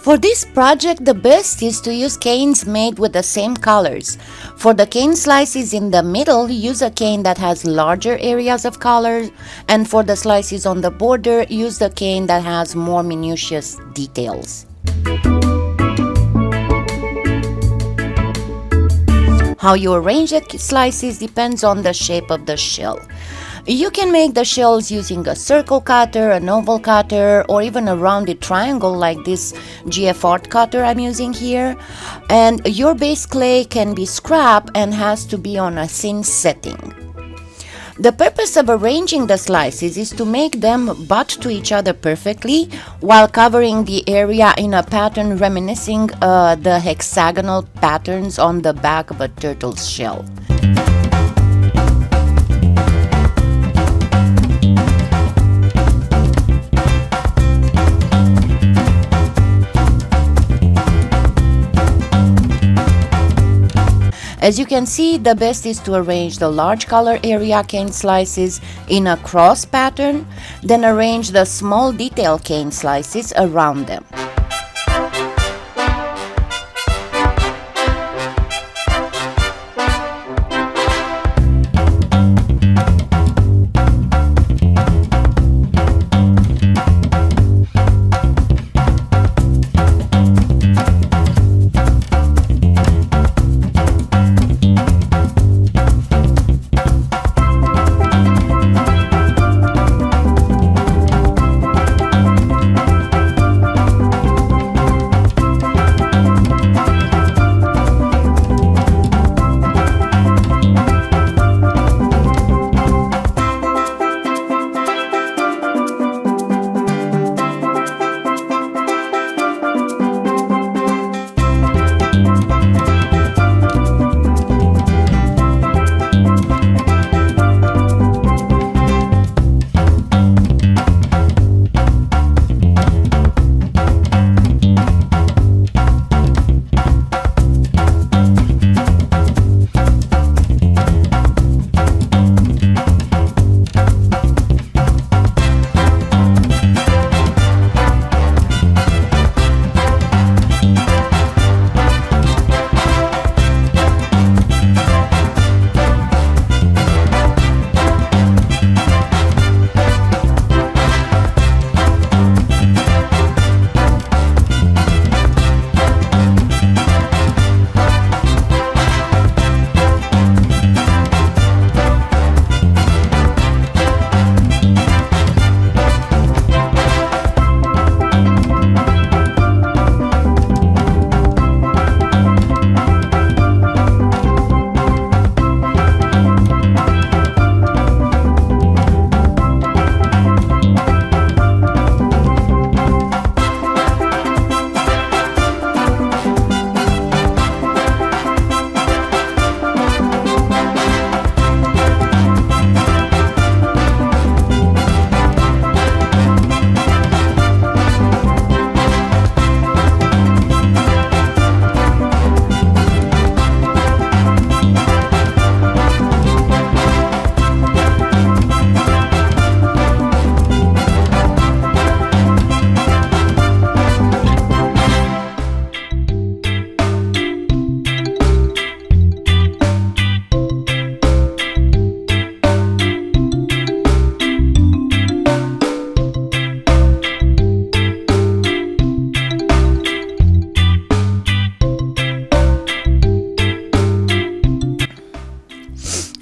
For this project, the best is to use canes made with the same colors. For the cane slices in the middle, use a cane that has larger areas of color, and for the slices on the border, use the cane that has more minutious details. How you arrange the slices depends on the shape of the shell. You can make the shells using a circle cutter, an oval cutter, or even a rounded triangle like this GF Art cutter I'm using here. And your base clay can be scrap and has to be on a thin setting. The purpose of arranging the slices is to make them butt to each other perfectly while covering the area in a pattern reminiscing the hexagonal patterns on the back of a turtle's shell. As you can see, the best is to arrange the large color area cane slices in a cross pattern, then arrange the small detail cane slices around them.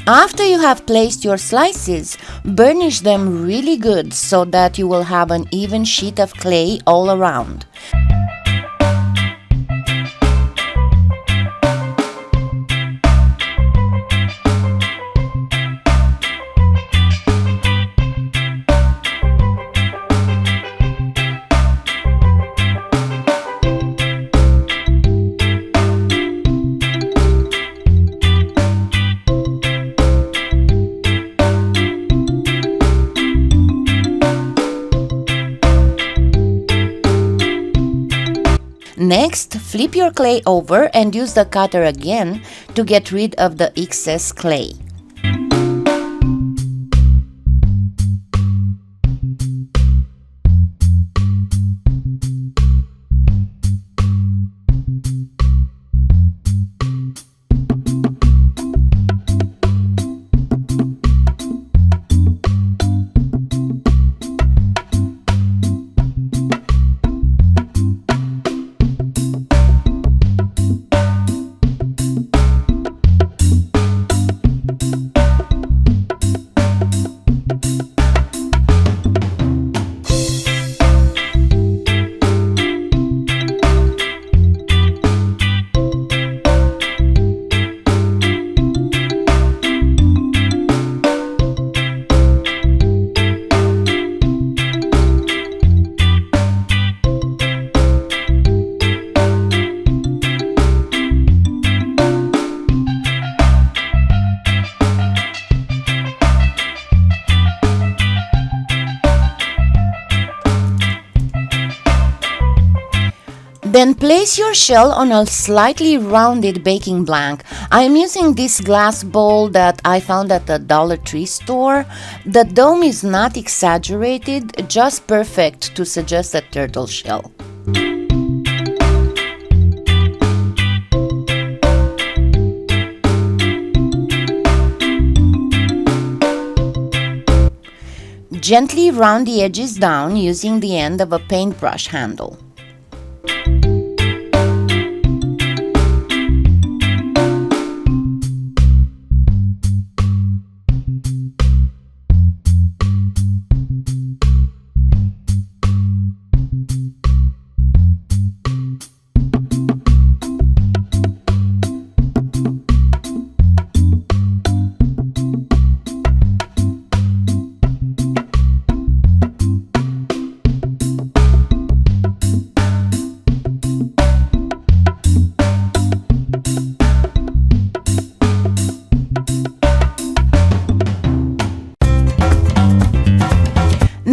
After you have placed your slices, burnish them really good so that you will have an even sheet of clay all around. Next, flip your clay over and use the cutter again to get rid of the excess clay. Then place your shell on a slightly rounded baking blank. I am using this glass bowl that I found at the Dollar Tree store. The dome is not exaggerated, just perfect to suggest a turtle shell. Gently round the edges down using the end of a paintbrush handle.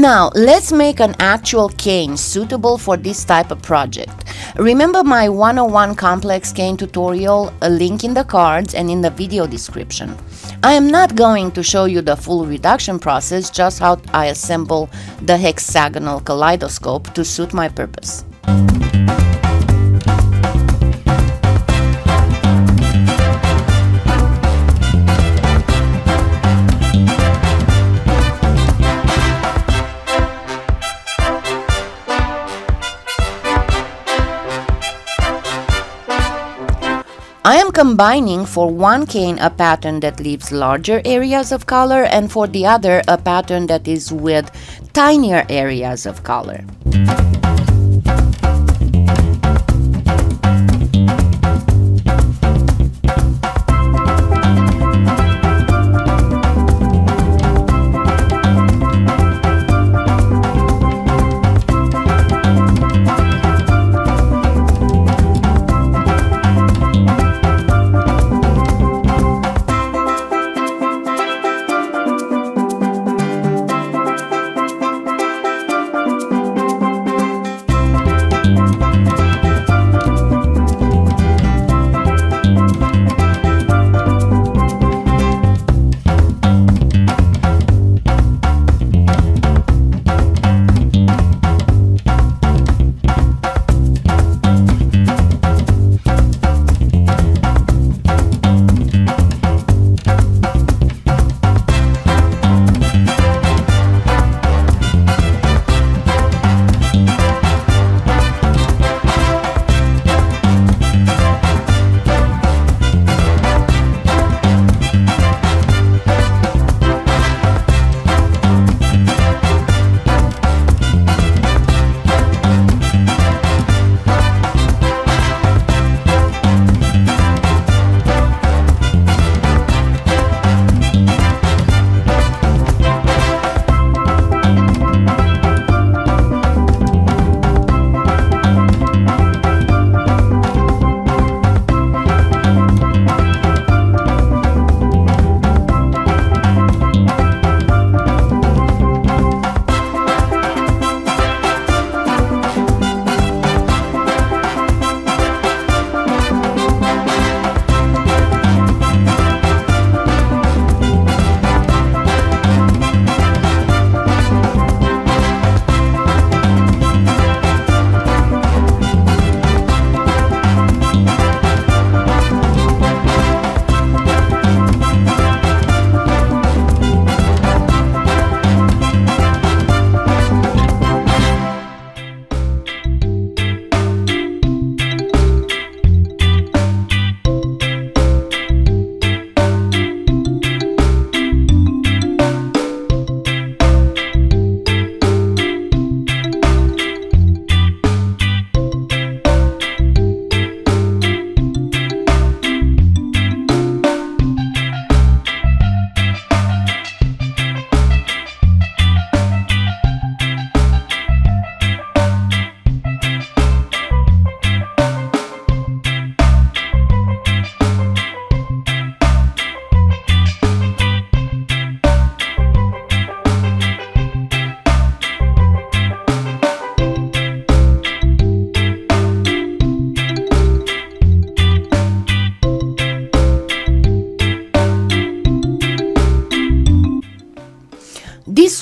Now, let's make an actual cane suitable for this type of project. Remember my 101 complex cane tutorial, a link in the cards and in the video description. I am not going to show you the full reduction process, just how I assemble the hexagonal kaleidoscope to suit my purpose. I am combining for one cane a pattern that leaves larger areas of color and for the other a pattern that is with tinier areas of color.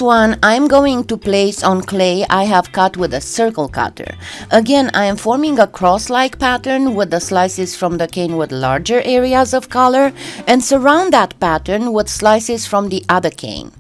one I'm going to place on clay I have cut with a circle cutter. Again, I am forming a cross-like pattern with the slices from the cane with larger areas of color and surround that pattern with slices from the other cane.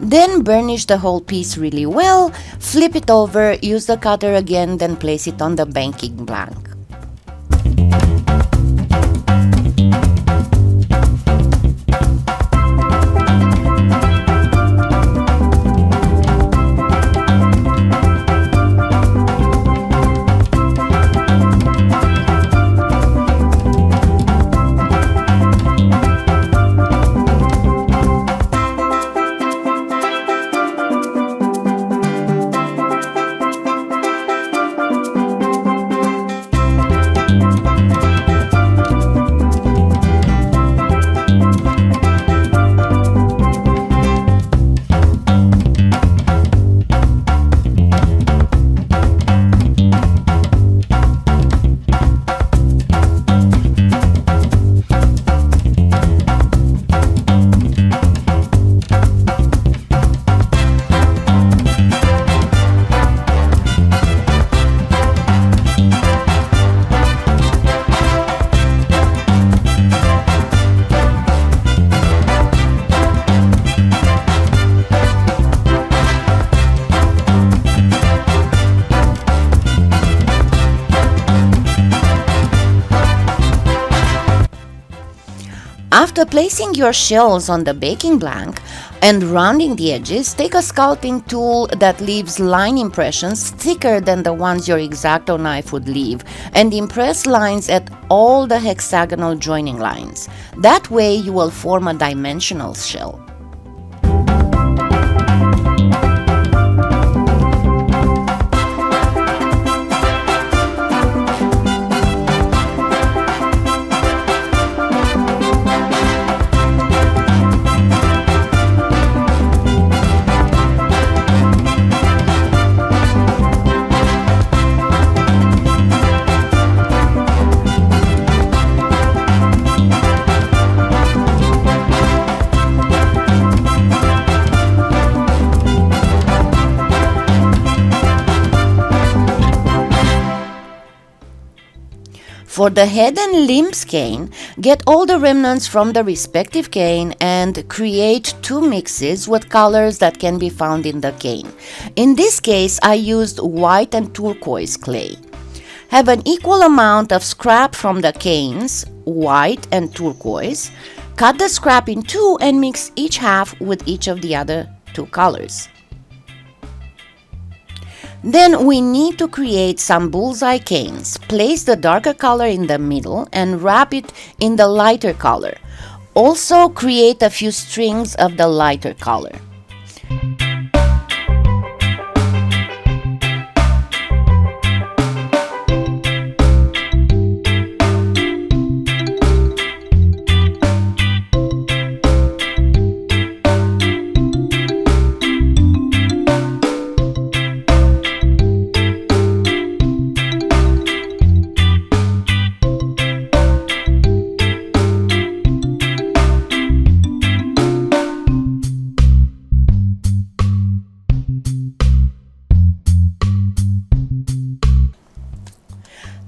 Then burnish the whole piece really well, flip it over, use the cutter again, then place it on the baking blank. After placing your shells on the baking blank and rounding the edges, take a sculpting tool that leaves line impressions thicker than the ones your X-Acto knife would leave, and impress lines at all the hexagonal joining lines. That way you will form a dimensional shell. For the head and limbs cane, get all the remnants from the respective cane and create two mixes with colors that can be found in the cane. In this case, I used white and turquoise clay. Have an equal amount of scrap from the canes, white and turquoise. Cut the scrap in two and mix each half with each of the other two colors. Then we need to create some bullseye canes. Place the darker color in the middle and wrap it in the lighter color. Also create a few strings of the lighter color.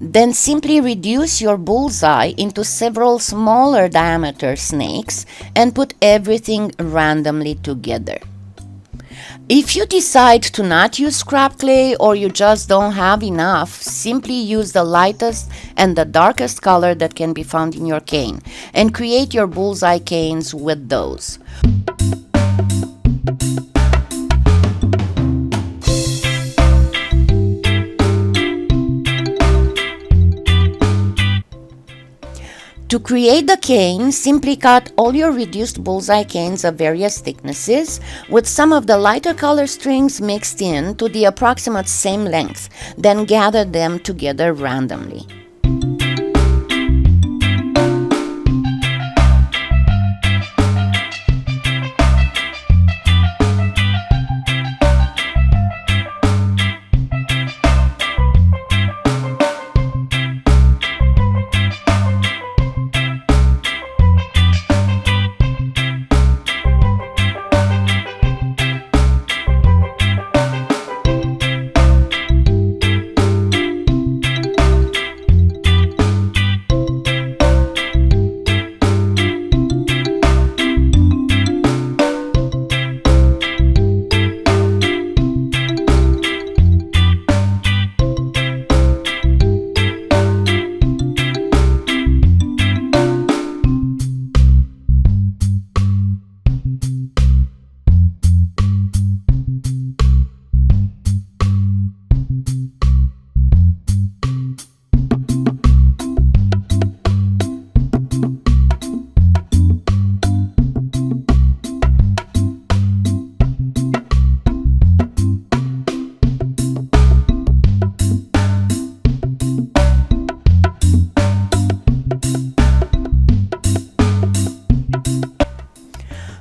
Then simply reduce your bullseye into several smaller diameter snakes and put everything randomly together. If you decide to not use scrap clay or you just don't have enough, simply use the lightest and the darkest color that can be found in your cane and create your bullseye canes with those. To create the cane, simply cut all your reduced bullseye canes of various thicknesses with some of the lighter color strings mixed in to the approximate same length, then gather them together randomly.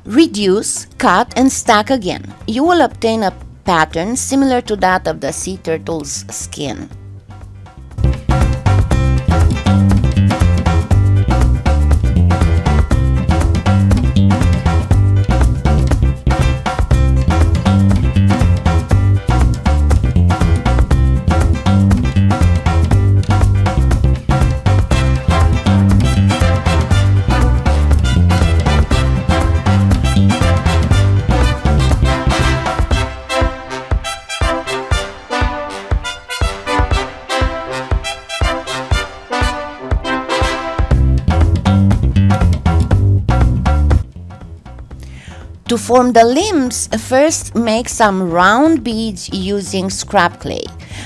Reduce, cut, and stack again. You will obtain a pattern similar to that of the sea turtle's skin. To form the limbs, first make some round beads using scrap clay.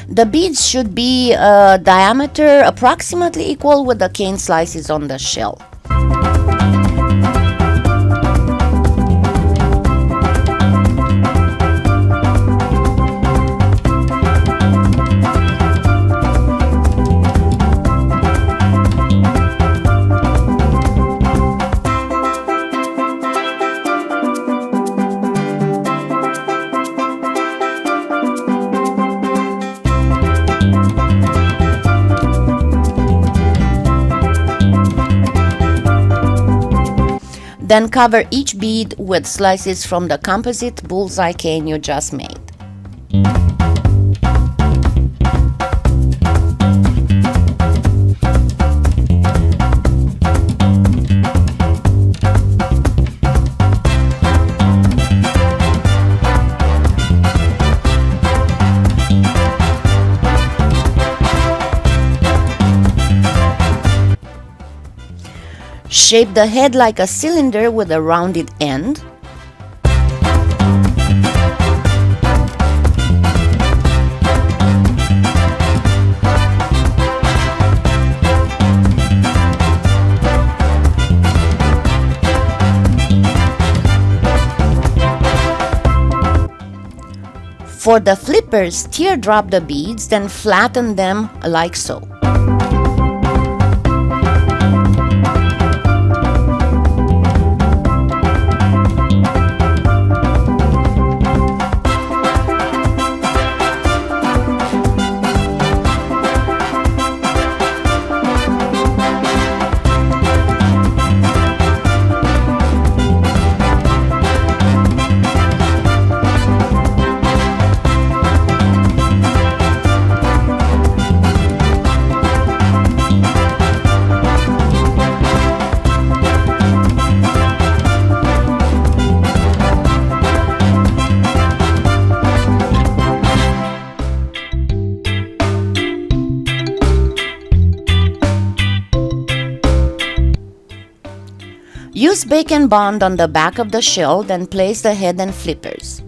The beads should be a diameter approximately equal with the cane slices on the shell. Then cover each bead with slices from the composite bullseye cane you just made. Shape the head like a cylinder with a rounded end. For the flippers, teardrop the beads, then flatten them like so. Use bacon bond on the back of the shell, then place the head and flippers.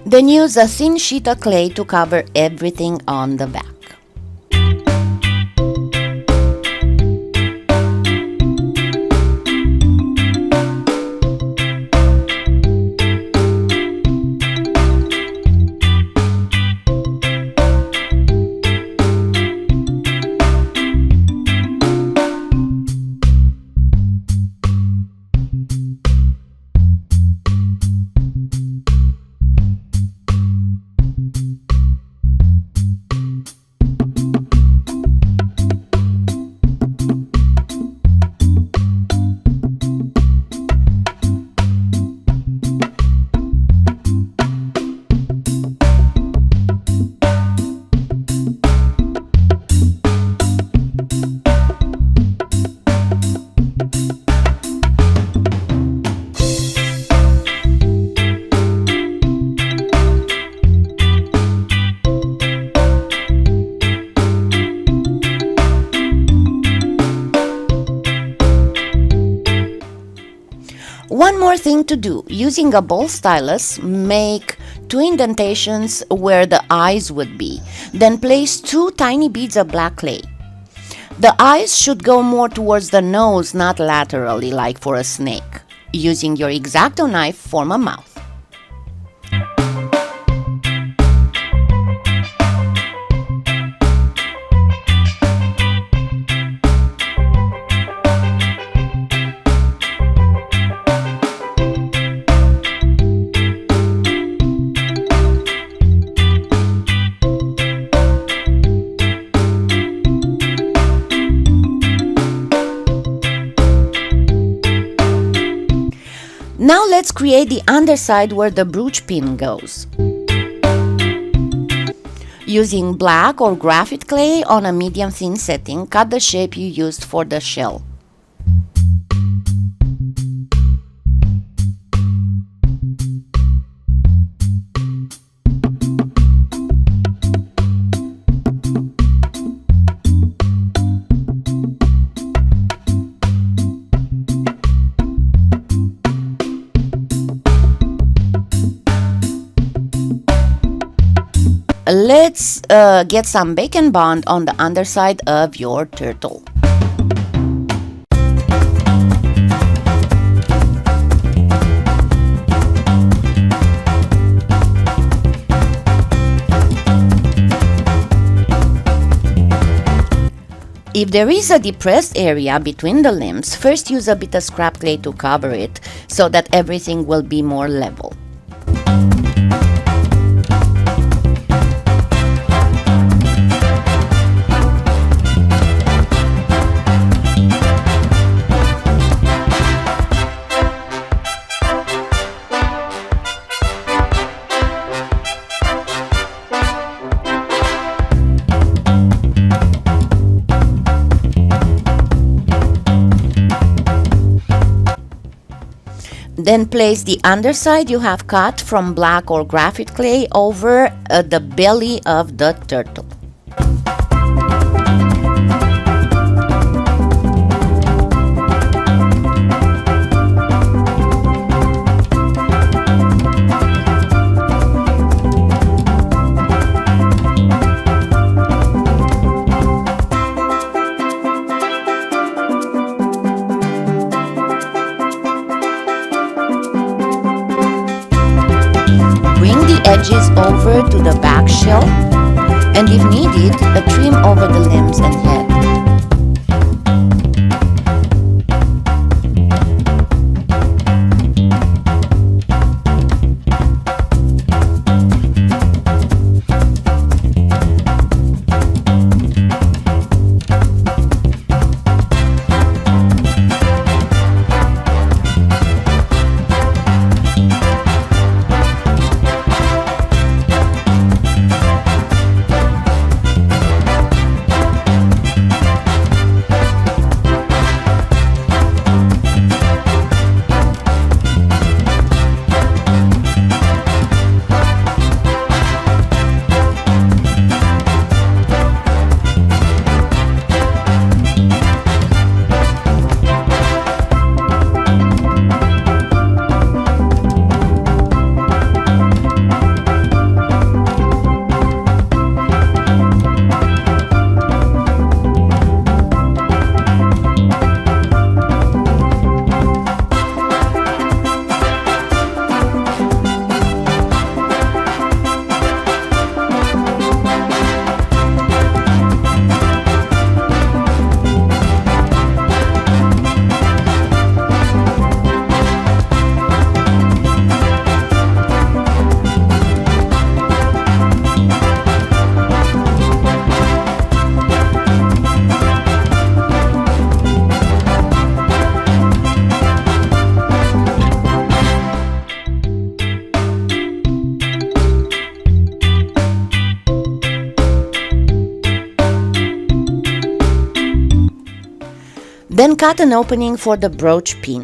Then use a thin sheet of clay to cover everything on the back. One more thing to do. Using a ball stylus, make 2 indentations where the eyes would be. Then place 2 tiny beads of black clay. The eyes should go more towards the nose, not laterally like for a snake. Using your X-Acto knife, form a mouth. Now let's create the underside where the brooch pin goes. Using black or graphite clay on a medium thin setting, cut the shape you used for the shell. Let's get some bacon bond on the underside of your turtle. If there is a depressed area between the limbs, first use a bit of scrap clay to cover it so that everything will be more level. Then place the underside you have cut from black or graphite clay over the belly of the turtle. Edges over to the back shell, and if needed, a trim over the limbs and head. Then cut an opening for the brooch pin.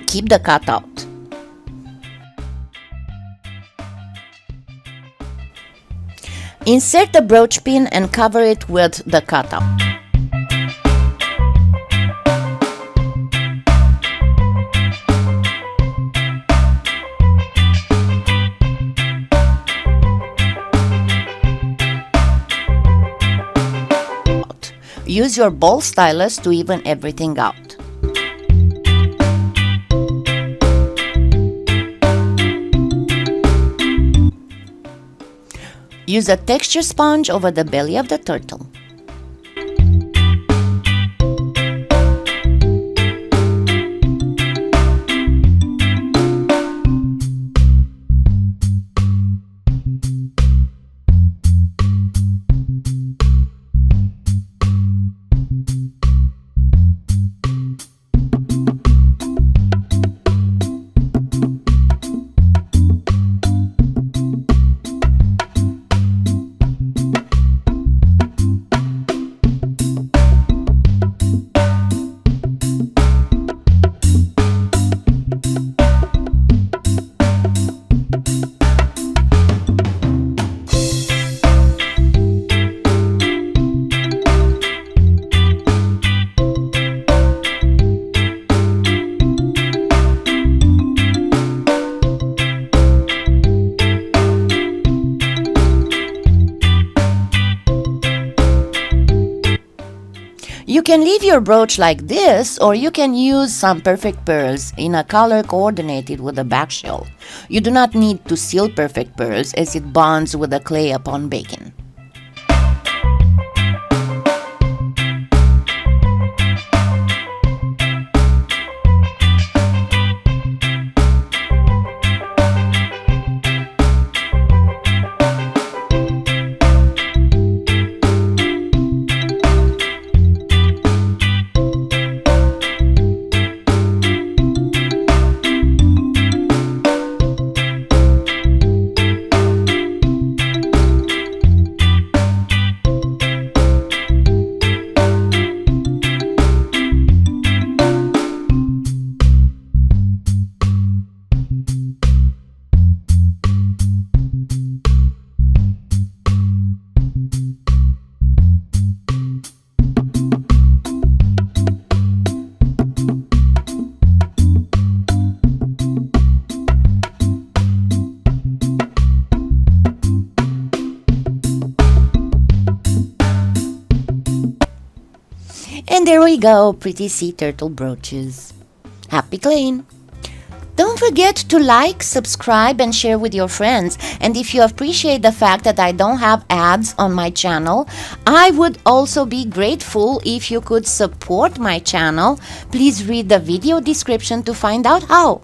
Keep the cutout. Insert the brooch pin and cover it with the cutout. Use your ball stylus to even everything out. Use a texture sponge over the belly of the turtle. You can leave your brooch like this, or you can use some perfect pearls in a color coordinated with the back shell. You do not need to seal perfect pearls as it bonds with the clay upon baking. And there we go, pretty sea turtle brooches. Happy claying! Don't forget to like, subscribe, and share with your friends. And if you appreciate the fact that I don't have ads on my channel, I would also be grateful if you could support my channel. Please read the video description to find out how.